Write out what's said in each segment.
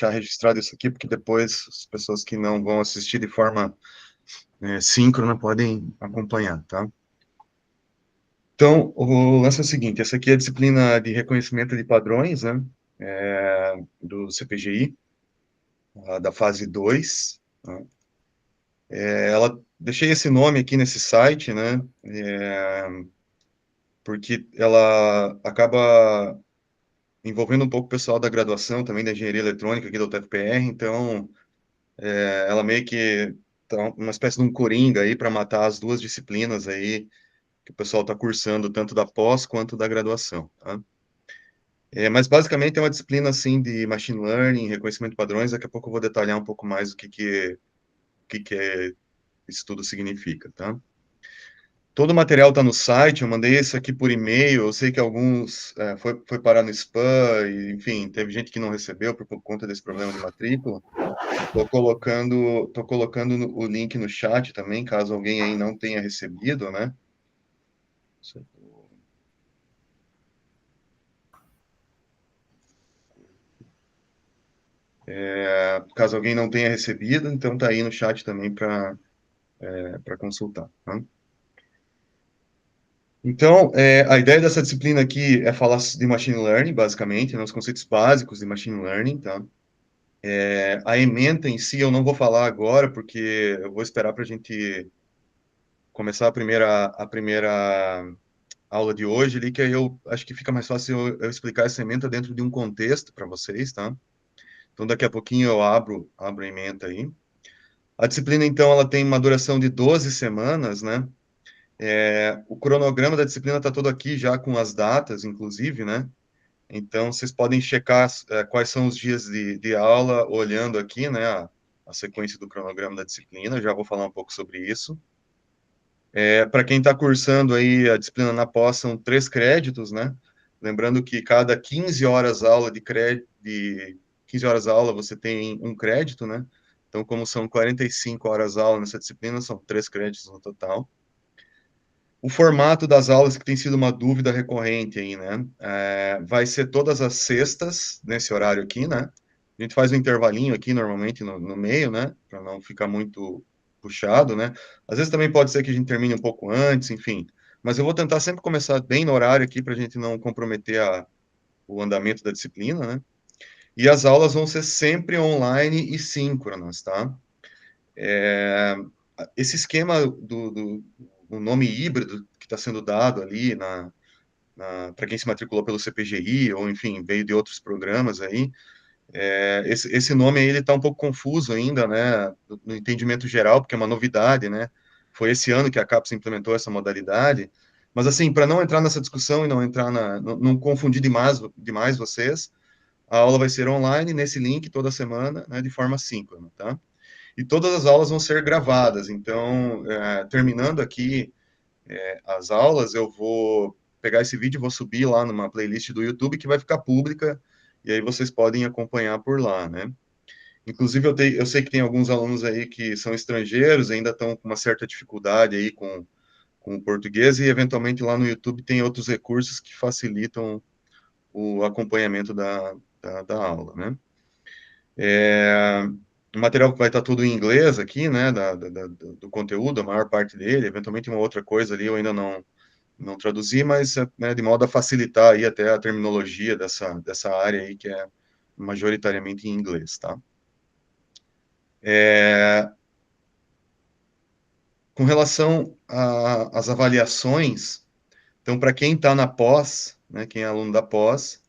deixar registrado isso aqui, porque depois as pessoas que não vão assistir de forma síncrona podem acompanhar, tá? Então, o lance é o seguinte, essa aqui é a disciplina de reconhecimento de padrões, né, do CPGI, da fase 2, né? Deixei esse nome aqui nesse site, né, porque ela acaba envolvendo um pouco o pessoal da graduação, também da engenharia eletrônica aqui da UTFPR, então ela meio que tá uma espécie de um coringa aí para matar as duas disciplinas aí que o pessoal está cursando, tanto da pós quanto da graduação, tá? Mas basicamente é uma disciplina assim de machine learning, reconhecimento de padrões. Daqui a pouco eu vou detalhar um pouco mais o que isso tudo significa, tá? Todo o material está no site, eu mandei isso aqui por e-mail, eu sei que alguns foi parar no spam, e, enfim, teve gente que não recebeu por conta desse problema de matrícula. Tô colocando o link no chat também, caso alguém aí não tenha recebido, né? Caso alguém não tenha recebido, então tá aí no chat também para consultar, tá? Então, a ideia dessa disciplina aqui é falar de machine learning, basicamente, né, os conceitos básicos de machine learning, tá? A ementa em si eu não vou falar agora, porque eu vou esperar para a gente começar a primeira aula de hoje ali, que aí eu acho que fica mais fácil eu explicar essa ementa dentro de um contexto para vocês, tá? Então, daqui a pouquinho eu abro a ementa aí. A disciplina, então, ela tem uma duração de 12 semanas, né? O cronograma da disciplina está todo aqui já com as datas, inclusive, né? Então, vocês podem checar quais são os dias de aula, olhando aqui, né, a sequência do cronograma da disciplina. Já vou falar um pouco sobre isso. Para quem está cursando aí a disciplina na pós, são 3 créditos, né? Lembrando que cada 15 horas aula de 15 horas aula você tem um crédito, né? Então, como são 45 horas aula nessa disciplina, são 3 créditos no total. O formato das aulas, que tem sido uma dúvida recorrente aí, né? Vai ser todas as sextas, nesse horário aqui, né? A gente faz um intervalinho aqui, normalmente, no meio, né? Para não ficar muito puxado, né? Às vezes também pode ser que a gente termine um pouco antes, enfim. Mas eu vou tentar sempre começar bem no horário aqui, para a gente não comprometer o andamento da disciplina, né? E as aulas vão ser sempre online e síncronas, tá? Esse esquema o nome híbrido que está sendo dado ali para quem se matriculou pelo CPGI, ou enfim, veio de outros programas aí, esse nome aí ele está um pouco confuso ainda, né, no entendimento geral, porque é uma novidade, né? Foi esse ano que a CAPES implementou essa modalidade, mas assim, para não entrar nessa discussão e não entrar não confundir demais vocês, a aula vai ser online nesse link toda semana, né, de forma síncrona, tá? E todas as aulas vão ser gravadas, então, terminando aqui as aulas, eu vou pegar esse vídeo e vou subir lá numa playlist do YouTube que vai ficar pública, e aí vocês podem acompanhar por lá, né? Inclusive, eu sei que tem alguns alunos aí que são estrangeiros, ainda estão com uma certa dificuldade aí com o português, e eventualmente lá no YouTube tem outros recursos que facilitam o acompanhamento da aula, né? O material vai estar tudo em inglês aqui, né, do conteúdo, a maior parte dele, eventualmente uma outra coisa ali eu ainda não traduzi, mas né, de modo a facilitar aí até a terminologia dessa área aí que é majoritariamente em inglês, tá? Com relação às avaliações, então para quem está na pós, né, quem é aluno da pós,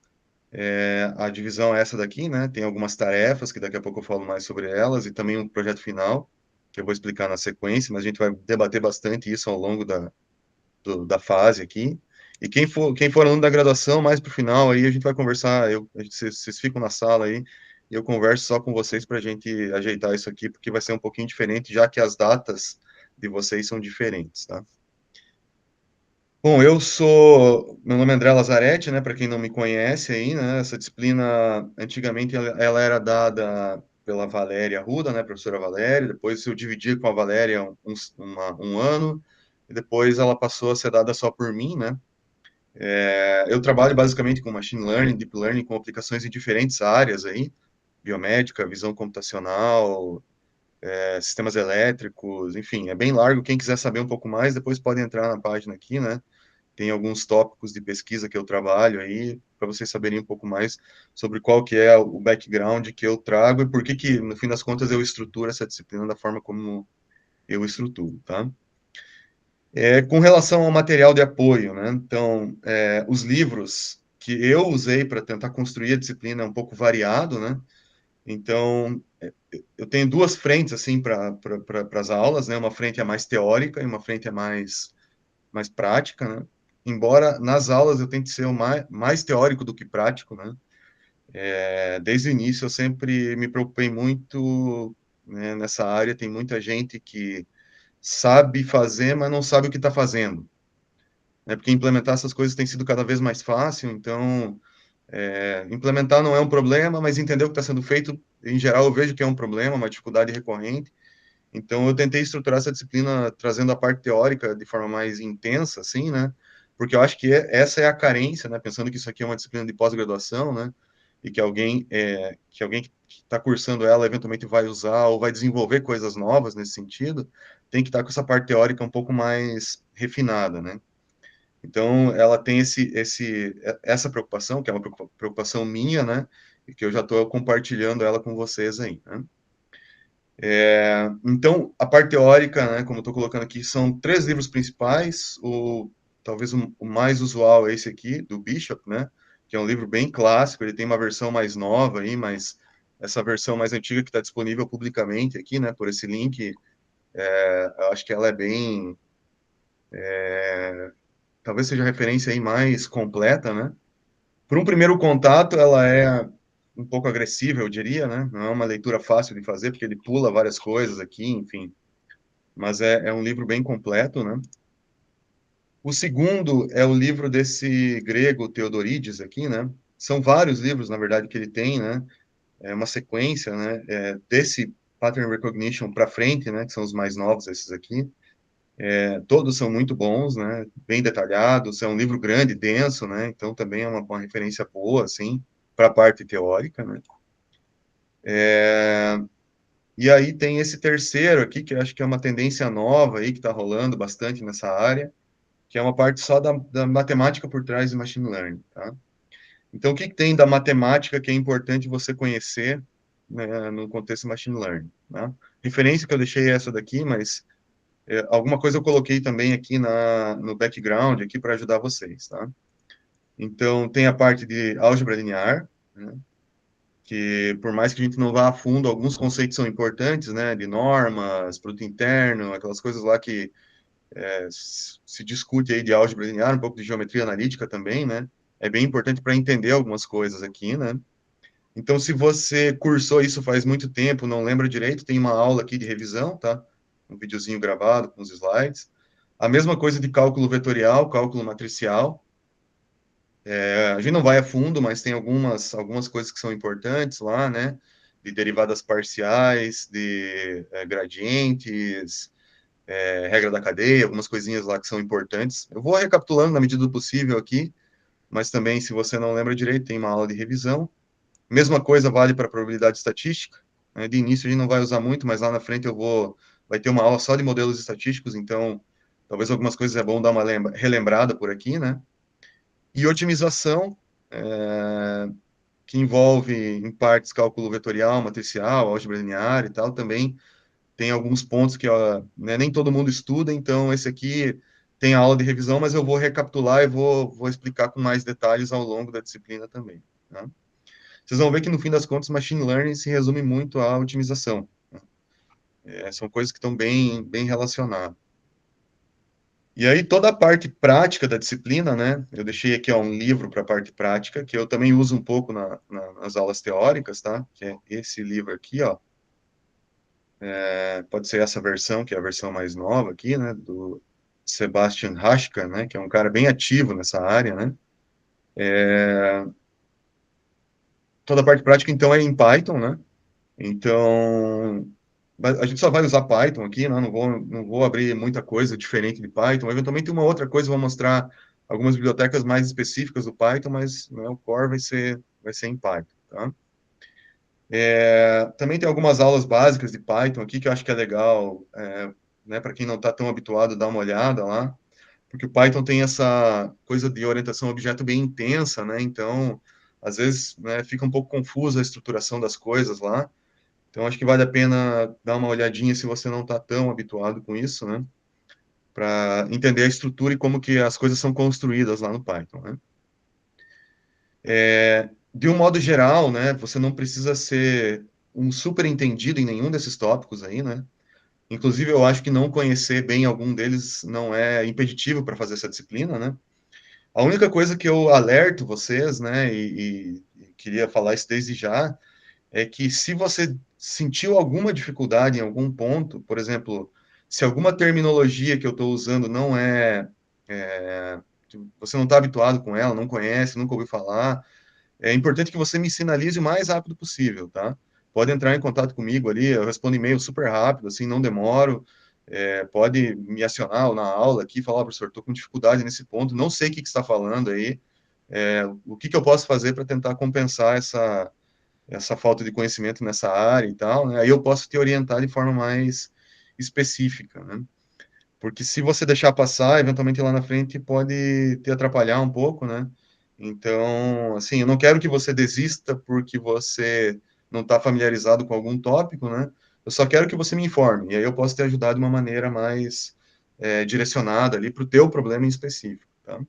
a divisão é essa daqui, né? Tem algumas tarefas que daqui a pouco eu falo mais sobre elas e também um projeto final que eu vou explicar na sequência, mas a gente vai debater bastante isso ao longo da fase aqui. E quem for aluno da graduação, mais para o final, aí a gente vai conversar, vocês ficam na sala aí, e eu converso só com vocês para a gente ajeitar isso aqui, porque vai ser um pouquinho diferente, já que as datas de vocês são diferentes, tá? Bom, meu nome é André Lazzaretti, né, para quem não me conhece aí, né, essa disciplina, antigamente, ela era dada pela Valéria Arruda, né, professora Valéria, depois eu dividi com a Valéria um ano, e depois ela passou a ser dada só por mim, né. Eu trabalho basicamente com machine learning, deep learning, com aplicações em diferentes áreas aí, biomédica, visão computacional, sistemas elétricos, enfim, é bem largo. Quem quiser saber um pouco mais, depois pode entrar na página aqui, né? Tem alguns tópicos de pesquisa que eu trabalho aí, para vocês saberem um pouco mais sobre qual que é o background que eu trago e por que que, no fim das contas, eu estruturo essa disciplina da forma como eu estruturo, tá? Com relação ao material de apoio, né? Então, os livros que eu usei para tentar construir a disciplina é um pouco variado, né? Então, eu tenho duas frentes, assim, para as aulas, né? Uma frente é mais teórica e uma frente é mais prática, né? Embora nas aulas eu tente ser o mais teórico do que prático, né? Desde o início eu sempre me preocupei muito, né, nessa área. Tem muita gente que sabe fazer, mas não sabe o que está fazendo, né? Porque implementar essas coisas tem sido cada vez mais fácil, então implementar não é um problema, mas entender o que está sendo feito, em geral, eu vejo que é um problema, uma dificuldade recorrente. Então, eu tentei estruturar essa disciplina trazendo a parte teórica de forma mais intensa, assim, né? Porque eu acho que essa é a carência, né? Pensando que isso aqui é uma disciplina de pós-graduação, né? E que alguém que está cursando ela eventualmente vai usar ou vai desenvolver coisas novas nesse sentido, tem que estar com essa parte teórica um pouco mais refinada, né? Então, ela tem essa preocupação, que é uma preocupação minha, né? E que eu já estou compartilhando ela com vocês aí, né? Então, a parte teórica, né, como eu estou colocando aqui, são três livros principais. Talvez o mais usual é esse aqui, do Bishop, né? Que é um livro bem clássico. Ele tem uma versão mais nova aí, mas essa versão mais antiga que está disponível publicamente aqui, né? Por esse link, eu acho que ela é bem, talvez seja a referência aí mais completa, né? Por um primeiro contato, ela é um pouco agressiva, eu diria, né? Não é uma leitura fácil de fazer, porque ele pula várias coisas aqui, enfim. Mas é um livro bem completo, né? O segundo é o livro desse grego Theodorídeos aqui, né? São vários livros, na verdade, que ele tem, né? É uma sequência, né? Desse Pattern Recognition para frente, né? Que são os mais novos, esses aqui. Todos são muito bons, né? Bem detalhados. É um livro grande, denso, né? Então também é uma referência boa, assim, para a parte teórica, né? E aí tem esse terceiro aqui, que eu acho que é uma tendência nova aí, que está rolando bastante nessa área, que é uma parte só da matemática por trás do machine learning, tá? Então, o que que tem da matemática que é importante você conhecer, né, no contexto machine learning, né? Referência que eu deixei é essa daqui, mas alguma coisa eu coloquei também aqui no background, aqui para ajudar vocês, tá? Então, tem a parte de álgebra linear, né, que por mais que a gente não vá a fundo, alguns conceitos são importantes, né, de normas, produto interno, aquelas coisas lá que se discute aí de álgebra linear, um pouco de geometria analítica também, né? É bem importante para entender algumas coisas aqui, né? Então, se você cursou isso faz muito tempo, não lembra direito, tem uma aula aqui de revisão, tá? Um videozinho gravado com os slides. A mesma coisa de cálculo vetorial, cálculo matricial. A gente não vai a fundo, mas tem algumas coisas que são importantes lá, né? De derivadas parciais, de gradientes, regra da cadeia, algumas coisinhas lá que são importantes. Eu vou recapitulando na medida do possível aqui, mas também, se você não lembra direito, tem uma aula de revisão. Mesma coisa vale para probabilidade estatística, né? De início a gente não vai usar muito, mas lá na frente vai ter uma aula só de modelos estatísticos, então talvez algumas coisas é bom dar uma relembrada por aqui, né? E otimização, que envolve, em partes, cálculo vetorial, matricial, álgebra linear e tal, também tem alguns pontos que ó, né, nem todo mundo estuda, então esse aqui tem a aula de revisão, mas eu vou recapitular e vou explicar com mais detalhes ao longo da disciplina também, né? Vocês vão ver que, no fim das contas, machine learning se resume muito à otimização, né? São coisas que estão bem relacionadas. E aí, toda a parte prática da disciplina, né? Eu deixei aqui ó, um livro para a parte prática, que eu também uso um pouco nas aulas teóricas, tá? Que é esse livro aqui, ó. Pode ser essa versão, que é a versão mais nova aqui, né? Do Sebastian Haschka, né? Que é um cara bem ativo nessa área, né? Toda a parte prática, então, é em Python, né? Então, a gente só vai usar Python aqui, né? Não vou abrir muita coisa diferente de Python. Eventualmente, uma outra coisa, eu vou mostrar algumas bibliotecas mais específicas do Python, mas né, o core vai ser em Python, tá? Também tem algumas aulas básicas de Python aqui que eu acho que é legal, né, para quem não está tão habituado, dar uma olhada lá, porque o Python tem essa coisa de orientação a objeto bem intensa, né? Então, às vezes, né, fica um pouco confusa a estruturação das coisas lá. Então, acho que vale a pena dar uma olhadinha se você não está tão habituado com isso, né? Para entender a estrutura e como que as coisas são construídas lá no Python, né? De um modo geral, né, você não precisa ser um super entendido em nenhum desses tópicos aí, né? Inclusive, eu acho que não conhecer bem algum deles não é impeditivo para fazer essa disciplina, né? A única coisa que eu alerto vocês, né, e queria falar isso desde já, é que se você sentiu alguma dificuldade em algum ponto, por exemplo, se alguma terminologia que eu estou usando não é, você não está habituado com ela, não conhece, nunca ouviu falar, é importante que você me sinalize o mais rápido possível, tá? Pode entrar em contato comigo ali, eu respondo e-mail super rápido, assim, não demoro. Pode me acionar na aula aqui, falar, professor, estou com dificuldade nesse ponto, não sei o que que está falando aí, o que que eu posso fazer para tentar compensar essa falta de conhecimento nessa área e tal, né? Aí eu posso te orientar de forma mais específica, né? Porque se você deixar passar, eventualmente lá na frente pode te atrapalhar um pouco, né? Então, assim, eu não quero que você desista porque você não está familiarizado com algum tópico, né? Eu só quero que você me informe, e aí eu posso te ajudar de uma maneira mais direcionada ali para o teu problema em específico, tá?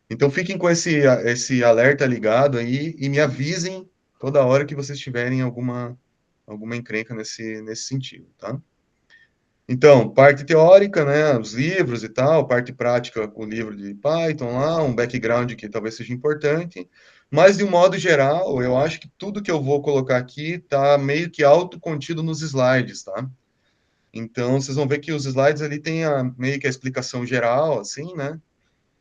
Então, fiquem com esse alerta ligado aí e me avisem toda hora que vocês tiverem alguma encrenca nesse sentido, tá? Então, parte teórica, né, os livros e tal, parte prática com o livro de Python lá, um background que talvez seja importante, mas de um modo geral, eu acho que tudo que eu vou colocar aqui está meio que autocontido nos slides, tá? Então, vocês vão ver que os slides ali tem meio que a explicação geral, assim, né?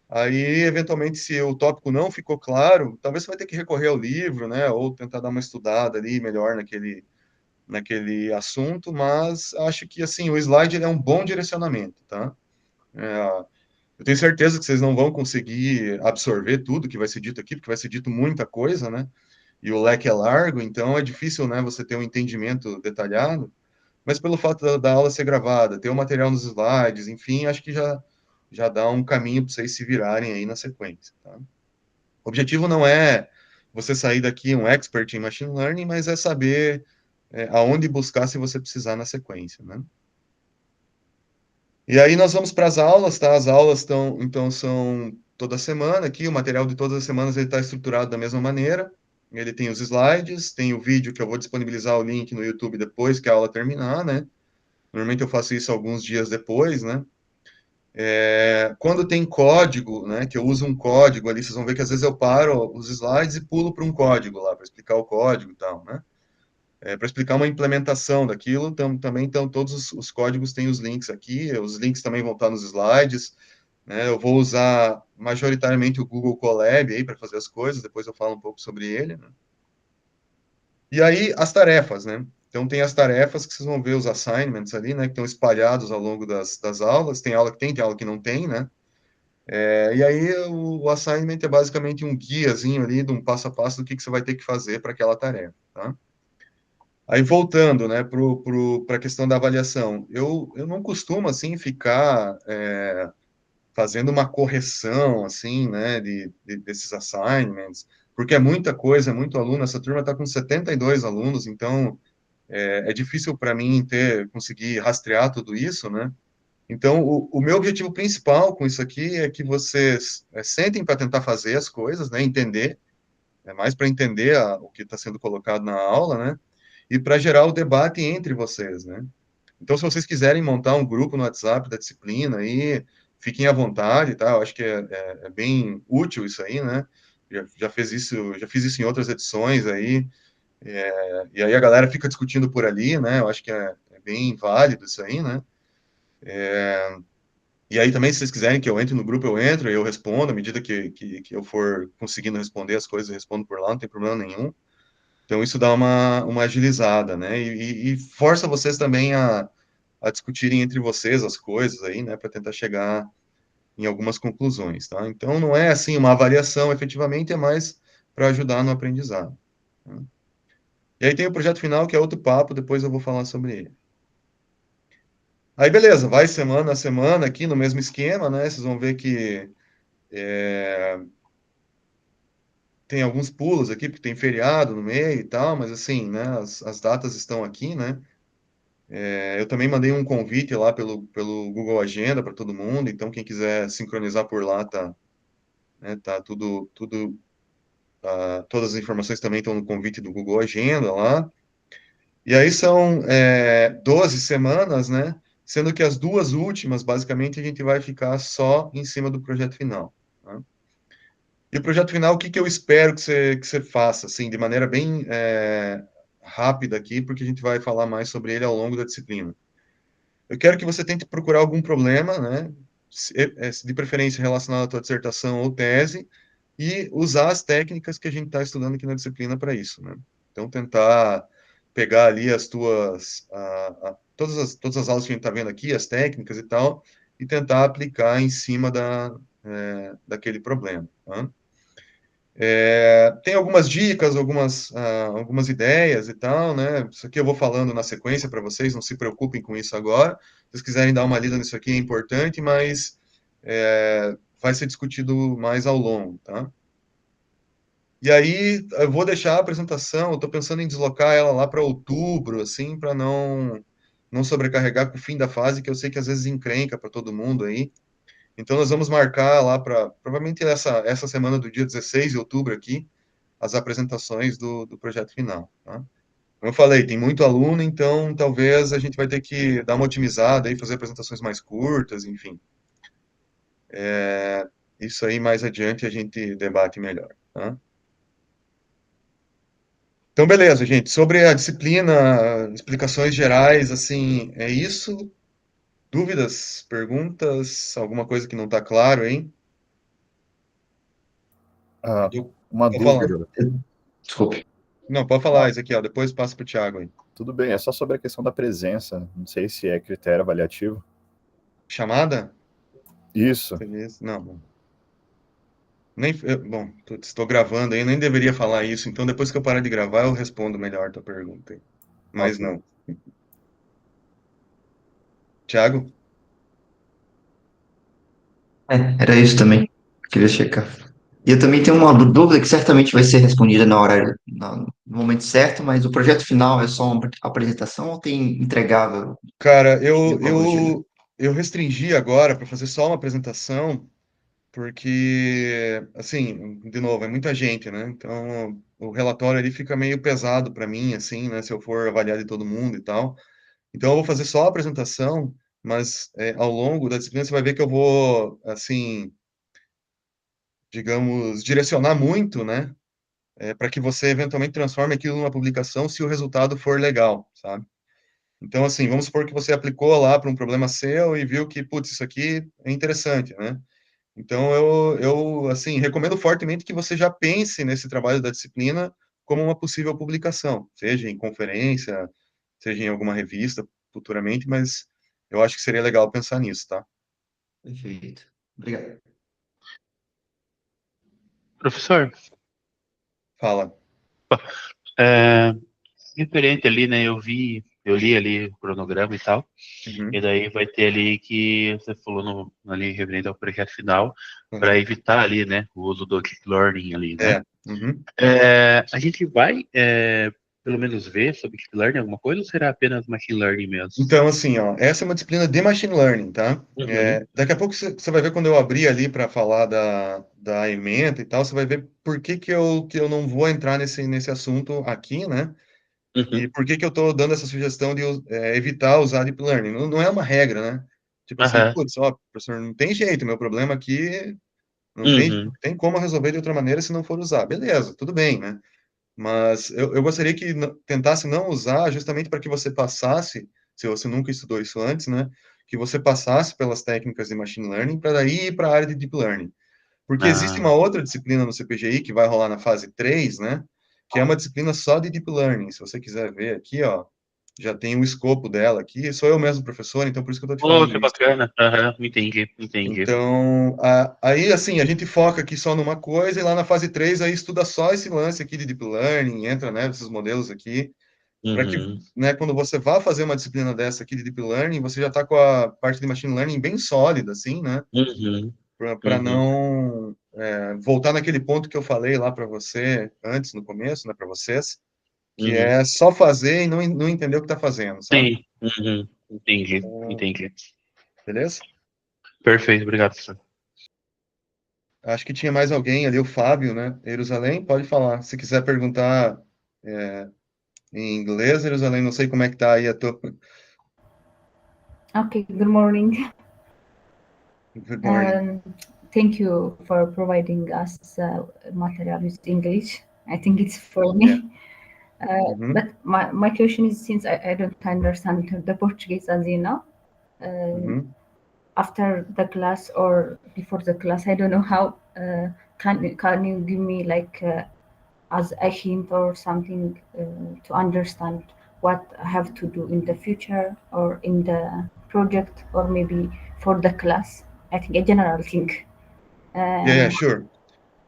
Aí, eventualmente, se o tópico não ficou claro, talvez você vai ter que recorrer ao livro, né, ou tentar dar uma estudada ali melhor naquele assunto, mas acho que assim o slide ele é um bom direcionamento, tá? É, eu tenho certeza que vocês não vão conseguir absorver tudo que vai ser dito aqui, porque vai ser dito muita coisa, né? E o leque é largo, então é difícil, né, você ter um entendimento detalhado, mas pelo fato da aula ser gravada, ter o material nos slides, enfim, acho que já dá um caminho para vocês se virarem aí na sequência, tá? O objetivo não é você sair daqui um expert em machine learning, mas é saber aonde buscar se você precisar na sequência, né? E aí nós vamos para as aulas, tá? As aulas então são toda semana aqui, o material de todas as semanas ele está estruturado da mesma maneira. Ele tem os slides, tem o vídeo que eu vou disponibilizar o link no YouTube depois que a aula terminar, né? Normalmente eu faço isso alguns dias depois, né? Quando tem código, né? Que eu uso um código ali, vocês vão ver que às vezes eu paro os slides e pulo para um código lá para explicar o código e tal, né? Para explicar uma implementação daquilo, também então todos os códigos têm os links aqui, os links também vão estar nos slides, né? Eu vou usar majoritariamente o Google Colab aí para fazer as coisas, depois eu falo um pouco sobre ele, né? E aí as tarefas, né? Então tem as tarefas que vocês vão ver os assignments ali, né? Que estão espalhados ao longo das aulas. Tem aula que não tem, né? E aí o assignment é basicamente um guiazinho ali de um passo a passo do que você vai ter que fazer para aquela tarefa, tá? Aí voltando, né, para a questão da avaliação, eu não costumo assim ficar fazendo uma correção assim, né, desses assignments, porque é muita coisa, é muito aluno. Essa turma está com 72 alunos, então é difícil para mim conseguir rastrear tudo isso, né? Então o meu objetivo principal com isso aqui é que vocês sentem para tentar fazer as coisas, né, entender, é mais para entender o que está sendo colocado na aula, né? E para gerar o debate entre vocês, né? Então, se vocês quiserem montar um grupo no WhatsApp da disciplina aí, fiquem à vontade, tá? Eu acho que é bem útil isso aí, né? Já fiz isso em outras edições aí, e aí a galera fica discutindo por ali, né? Eu acho que é bem válido isso aí, né? E aí também, se vocês quiserem que eu entre no grupo, eu entro e eu respondo, à medida que eu for conseguindo responder as coisas, eu respondo por lá, não tem problema nenhum. Então, isso dá uma agilizada, né? E força vocês também a discutirem entre vocês as coisas aí, né? Para tentar chegar em algumas conclusões, tá? Então, não é assim uma avaliação, efetivamente, é mais para ajudar no aprendizado, né? E aí tem o projeto final, que é outro papo, depois eu vou falar sobre ele. Aí beleza, vai semana a semana aqui no mesmo esquema, né? Vocês vão ver que tem alguns pulos aqui, porque tem feriado no meio e tal, mas assim, né? As datas estão aqui, né? Eu também mandei um convite lá pelo Google Agenda para todo mundo, então quem quiser sincronizar por lá, tá, né, tá tudo, todas as informações também estão no convite do Google Agenda lá. E aí são 12 semanas, né? Sendo que as duas últimas, basicamente, a gente vai ficar só em cima do projeto final. Tá? E o projeto final, o que que eu espero que você faça, assim, de maneira bem rápida aqui, porque a gente vai falar mais sobre ele ao longo da disciplina. Eu quero que você tente procurar algum problema, né? De preferência relacionado à tua dissertação ou tese, e usar as técnicas que a gente está estudando aqui na disciplina para isso, né? Então, tentar pegar ali todas as aulas que a gente está vendo aqui, as técnicas e tal, e tentar aplicar em cima daquele problema. Tá? Tem algumas dicas, algumas ideias e tal, né? Isso aqui eu vou falando na sequência para vocês, não se preocupem com isso agora. Se vocês quiserem dar uma lida nisso aqui, é importante, mas vai ser discutido mais ao longo, tá? E aí eu vou deixar a apresentação, eu estou pensando em deslocar ela lá para outubro, assim, para não sobrecarregar com o fim da fase, que eu sei que às vezes encrenca para todo mundo aí. Então nós vamos marcar lá para provavelmente essa semana do dia 16 de outubro aqui, as apresentações do projeto final. Tá? Como eu falei, tem muito aluno, então talvez a gente vai ter que dar uma otimizada e fazer apresentações mais curtas, enfim. Isso aí mais adiante a gente debate melhor. Tá? Então, beleza, gente. Sobre a disciplina, explicações gerais, assim, é isso. Dúvidas, perguntas, alguma coisa que não está claro, hein? Ah, Eu, uma vou falar. dúvida. Desculpe. Não, pode Ah, falar, Ezequiel, depois passa para o Thiago aí. tudo bem, é só sobre a questão da presença. Não sei se é critério avaliativo. Chamada? Isso. Beleza. Não, não. Bom, estou gravando aí, nem deveria falar isso, então depois que eu parar de gravar, eu respondo melhor a tua pergunta aí. Mas Ok. não. Thiago? Era isso também. Queria checar. E eu também tenho uma dúvida que certamente vai ser respondida na hora, no momento certo, mas o projeto final é só uma apresentação ou tem entregável Cara, de acordo com o estilo? eu restringi agora para fazer só uma apresentação, porque, assim, de novo, é muita gente, né? Então, o relatório ali fica meio pesado para mim, assim, né? Se eu for avaliar de todo mundo e tal. Então, eu vou fazer só a apresentação, mas ao longo da disciplina você vai ver que eu vou, assim, digamos, direcionar muito, né? Para que você eventualmente transforme aquilo numa publicação se o resultado for legal, sabe? Então, assim, vamos supor que você aplicou lá para um problema seu e viu que, putz, isso aqui é interessante, né? Então, assim, recomendo fortemente que você já pense nesse trabalho da disciplina como uma possível publicação, seja em conferência, seja em alguma revista futuramente, mas eu acho que seria legal pensar nisso, tá? Perfeito. Obrigado. Professor, Fala. é, referente ali, né? Eu li ali o cronograma e tal, e Uhum, daí vai ter ali que você falou ali referente ao projeto final, para uhum. evitar ali, né, o uso do deep learning ali, né? Uhum. A gente vai, pelo menos ver sobre deep learning alguma coisa, ou será apenas machine learning mesmo? Então, assim, ó, essa é uma disciplina de machine learning, tá? Uhum, Daqui a pouco você vai ver quando eu abrir ali para falar da ementa e tal, você vai ver por que que eu não vou entrar nesse assunto aqui, né? E uhum, por que que eu estou dando essa sugestão de evitar usar deep learning? Não é uma regra, né? Tipo assim, aham, putz, ó, professor, não tem jeito, meu problema aqui não uhum, tem como resolver de outra maneira se não for usar. Beleza, tudo bem, né? Mas eu gostaria que tentasse não usar justamente para que você passasse, se você nunca estudou isso antes, né? Que você passasse pelas técnicas de machine learning para daí ir para a área de deep learning. Porque existe uma ah, outra disciplina no CPGI que vai rolar na fase 3, né? Que é uma disciplina só de deep learning. Se você quiser ver aqui, ó, já tem o escopo dela aqui. Sou eu mesmo professor, então por isso que eu estou te Oh, falando que isso. bacana. Aham, entendi, entendi. Então, aí assim, a gente foca aqui só numa coisa e lá na fase 3 aí estuda só esse lance aqui de Deep Learning, entra, né, nesses modelos aqui, para que, Uhum, né, quando você vá fazer uma disciplina dessa aqui de Deep Learning, você já está com a parte de Machine Learning bem sólida, assim, né, uhum, para uhum. não voltar naquele ponto que eu falei lá para você antes, no começo, né, para vocês, que Uhum. é só fazer e não entender o que está fazendo, sabe? Sim, uhum. Entendi, Então, entendi. beleza? Perfeito, obrigado, professor. Acho que tinha mais alguém ali, o Fábio, né? Jerusalém, pode falar. Se quiser perguntar em inglês, Jerusalém, não sei como é que tá aí a tua. Okay, good morning. Good morning. Thank you for providing us material with English. I think it's for Yeah. me. But my question is, since I don't understand the Portuguese, as you know, after the class or before the class, I don't know how, can you give me like as a hint or something to understand what I have to do in the future or in the project or maybe for the class? I think a general thing. Yeah, sure.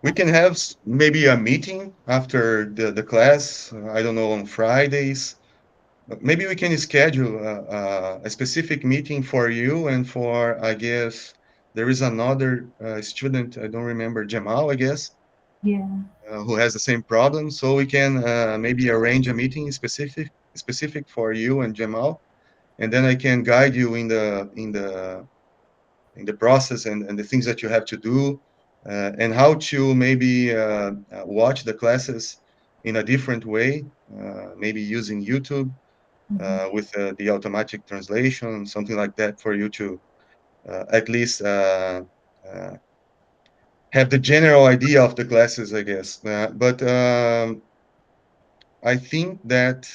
We can have maybe a meeting after the class. I don't know, on Fridays. Maybe we can schedule a specific meeting for you and for, I guess, there is another student, I don't remember, Jamal, I guess, Yeah. who has the same problem. So we can maybe arrange a meeting specific for you and Jamal, and then I can guide you in the process and the things that you have to do, and how to maybe watch the classes in a different way, maybe using YouTube with the automatic translation, something like that, for you to at least have the general idea of the classes, I guess. But I think that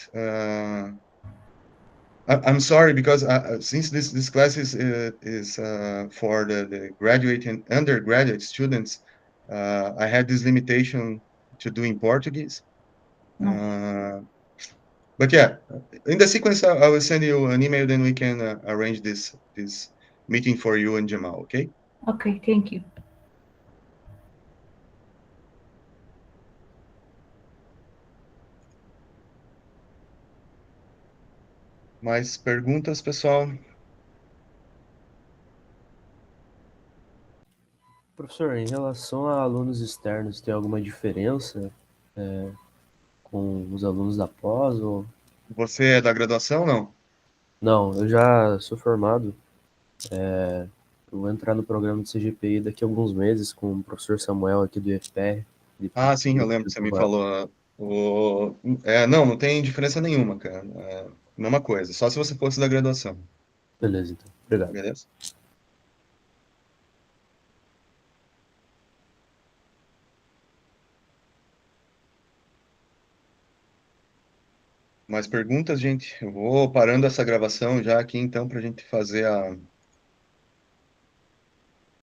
I'm sorry, because since this class is for the graduate and undergraduate students, I had this limitation to do in Portuguese. But yeah, in the sequence, I will send you an email, then we can arrange this meeting for you and Jamal, okay? Okay, thank you. Mais perguntas, pessoal? Professor, em relação a alunos externos, tem alguma diferença com os alunos da pós? Ou... Você é da graduação, não? Não, eu já sou formado. Eu vou entrar no programa de CGPI daqui a alguns meses com o professor Samuel aqui do IFPR. Ah, sim, eu lembro que você me falou. Não tem diferença nenhuma, cara. Mesma coisa, só se você fosse da graduação. Beleza, então. Obrigado. Beleza? Mais perguntas, gente? Eu vou parando essa gravação já aqui, então, para a gente fazer